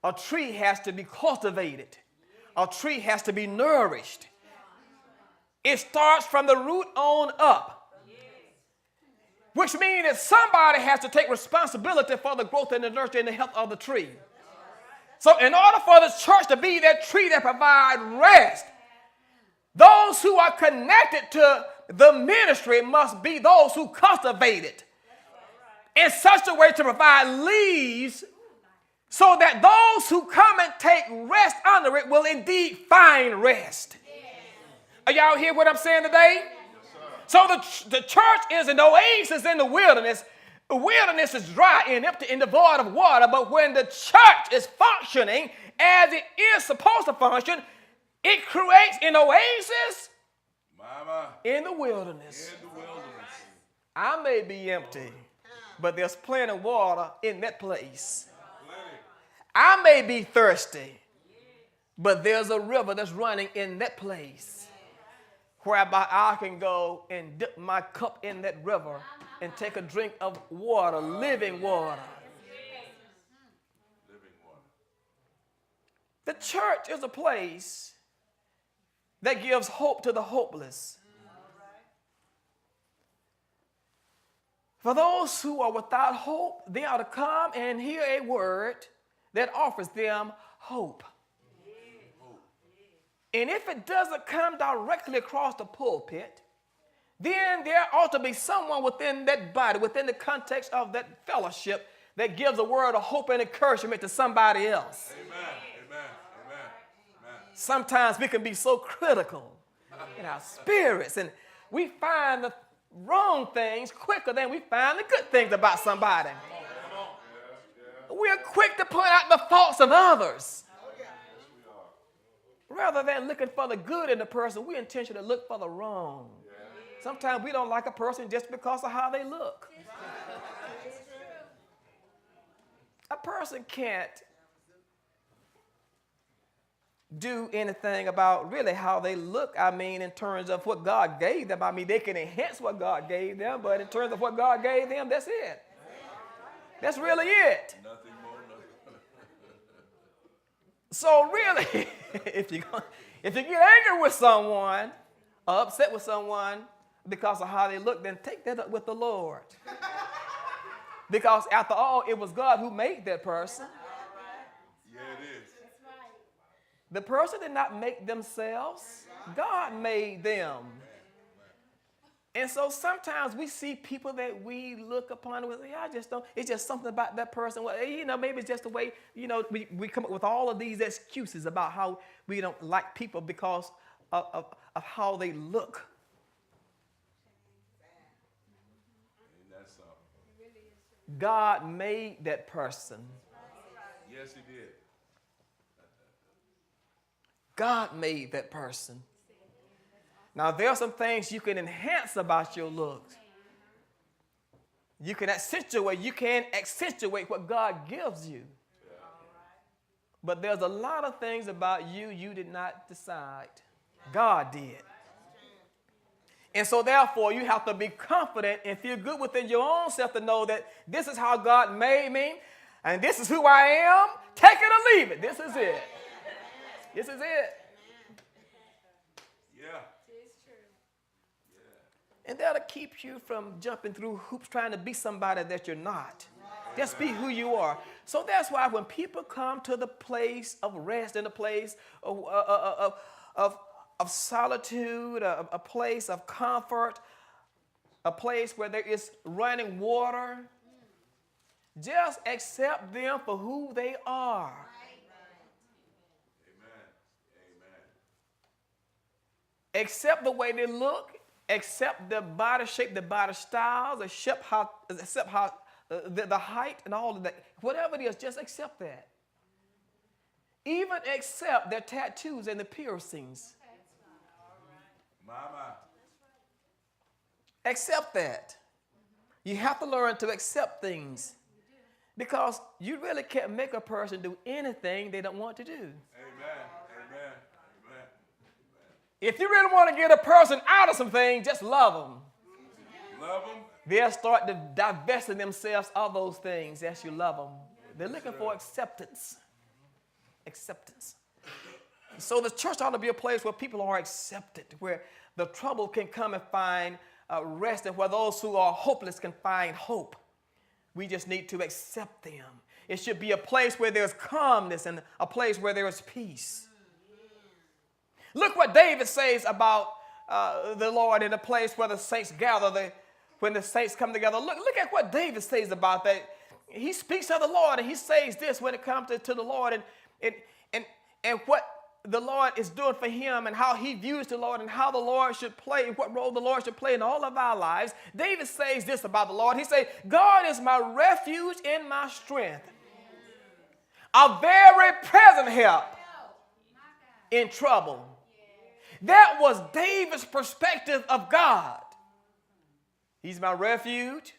A tree has to be cultivated. A tree has to be nourished. It starts from the root on up, which means that somebody has to take responsibility for the growth and the nurture and the health of the tree. So in order for the church to be that tree that provides rest, those who are connected to the ministry must be those who cultivate it in such a way to provide leaves so that those who come and take rest under it will indeed find rest. Are y'all hear what I'm saying today? So the church is an oasis in the wilderness. The wilderness is dry and empty and devoid of water, but when the church is functioning as it is supposed to function, it creates an oasis in the wilderness. I may be empty, but there's plenty of water in that place. I may be thirsty, but there's a river that's running in that place, whereby I can go and dip my cup in that river and take a drink of water, living water. The church is a place that gives hope to the hopeless. For those who are without hope, they ought to come and hear a word that offers them hope. And if it doesn't come directly across the pulpit, then there ought to be someone within that body, within the context of that fellowship, that gives a word of hope and encouragement to somebody else. Amen. Amen. Amen. Sometimes we can be so critical in our spirits, and we find the wrong things quicker than we find the good things about somebody. We're quick to point out the faults of others. Rather than looking for the good in the person, we intentionally look for the wrong. Sometimes we don't like a person just because of how they look. A person can't do anything about really how they look. I mean, in terms of what God gave them. I mean, they can enhance what God gave them, but in terms of what God gave them, that's it. That's really it. Nothing more, nothing. So really, if you get angry with someone or upset with someone because of how they look, then take that up with the Lord. Because after all, it was God who made that person. Yeah, it is. The person did not make themselves. God made them. And so sometimes we see people that we look upon with, I just don't, it's just something about that person. Well, maybe it's just the way, we come up with all of these excuses about how we don't like people because of how they look. God made that person. Yes, he did. God made that person. Now, there are some things you can enhance about your looks. You can accentuate what God gives you. But there's a lot of things about you did not decide. God did. And so therefore, you have to be confident and feel good within your own self to know that this is how God made me, and this is who I am. Take it or leave it. This is it. This is it. Yeah. And that'll keep you from jumping through hoops trying to be somebody that you're not. Just be who you are. So that's why when people come to the place of rest and the place of solitude, a place of comfort, a place where there is running water, just accept them for who they are. Amen. Amen. Accept the way they look. Accept their body shape, their body styles, accept how the height and all of that. Whatever it is, just accept that. Even accept their tattoos and the piercings. Mama. Accept that. You have to learn to accept things because you really can't make a person do anything they don't want to do. Amen. Amen. Amen. If you really want to get a person out of some things, just love them. Love them. They'll start to divesting themselves of those things as you love them. They're looking for acceptance. acceptance. So the church ought to be a place where people are accepted, where the trouble can come and find rest, and where those who are hopeless can find hope. We just need to accept them. It should be a place where there's calmness and a place where there is peace. Look what David says about the Lord in a place where the saints gather, when the saints come together. Look at what David says about that. He speaks of the Lord, and he says this when it comes to the Lord and what the Lord is doing for him, and how he views the Lord, and how the Lord should play, what role the Lord should play in all of our lives. David says this about the Lord. He says, God is my refuge and my strength, a very present help in trouble. That was David's perspective of God. He's my refuge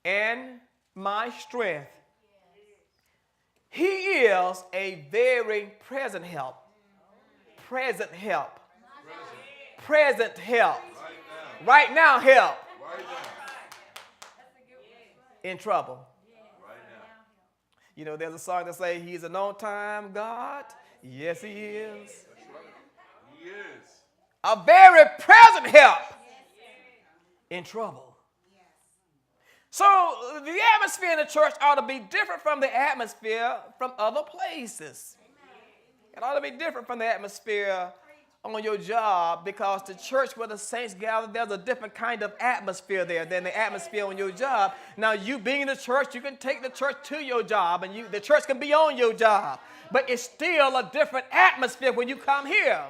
and my strength. He is a very present help. Present help. Present help. Right now help. In trouble. You know, there's a song that says, He's an on-time God. Yes, He is. He is. A very present help in trouble. So the atmosphere in the church ought to be different from the atmosphere from other places. It ought to be different from the atmosphere on your job, because the church where the saints gather, there's a different kind of atmosphere there than the atmosphere on your job. Now, you being in the church, you can take the church to your job, and the church can be on your job. But it's still a different atmosphere when you come here.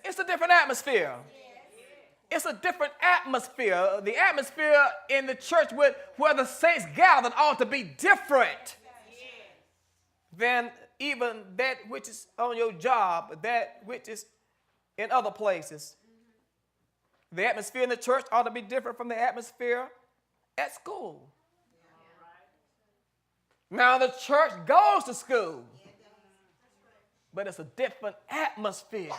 It's a different atmosphere. It's a different atmosphere. The atmosphere in the church where the saints gathered ought to be different than even that which is on your job, that which is in other places. The atmosphere in the church ought to be different from the atmosphere at school. Now, the church goes to school, but it's a different atmosphere.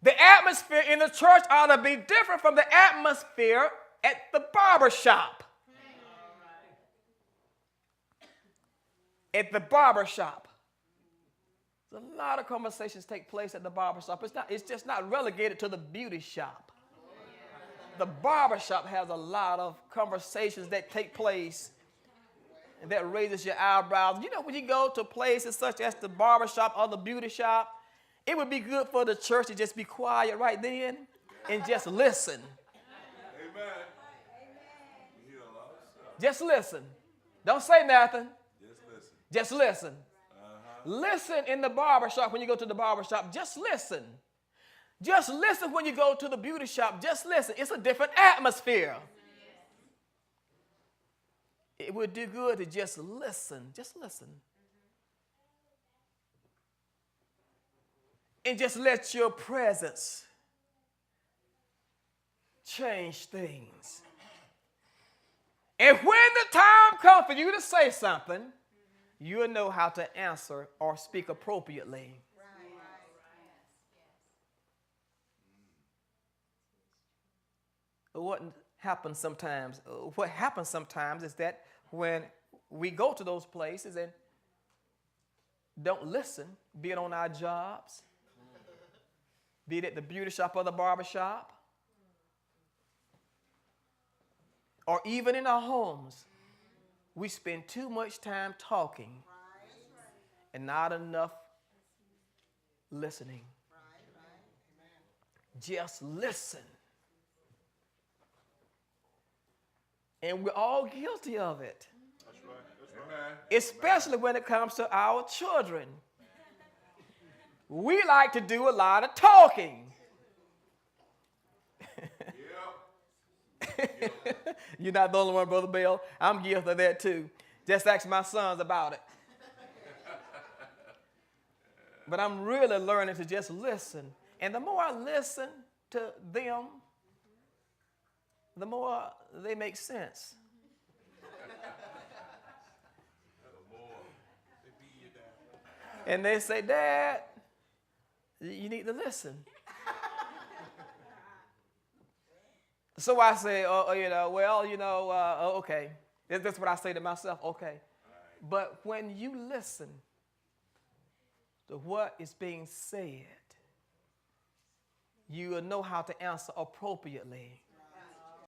The atmosphere in the church ought to be different from the atmosphere at the barber shop. At the barber shop, a lot of conversations take place at the barber shop. It's just not relegated to the beauty shop. The barber shop has a lot of conversations that take place and that raises your eyebrows. You know, when you go to places such as the barber shop or the beauty shop, it would be good for the church to just be quiet right then and just listen. Amen. Just listen. Don't say nothing. Just listen. Listen in the barber shop when you go to the barber shop. Just listen. Just listen when you go to the beauty shop. Just listen. It's a different atmosphere. It would do good to just listen. Just listen. And just let your presence change things. And when the time comes for you to say something, you'll know how to answer or speak appropriately. What happens sometimes is that when we go to those places and don't listen, be it on our jobs, be it at the beauty shop or the barber shop, or even in our homes, we spend too much time talking and not enough listening. Just listen. And we're all guilty of it. That's right. Especially when it comes to our children. We like to do a lot of talking. You're not the only one, Brother Bill. I'm guilty of that too. Just ask my sons about it. But I'm really learning to just listen. And the more I listen to them, the more they make sense. And they say, Dad, you need to listen. So I say, okay. That's what I say to myself. Okay. But when you listen to what is being said, you will know how to answer appropriately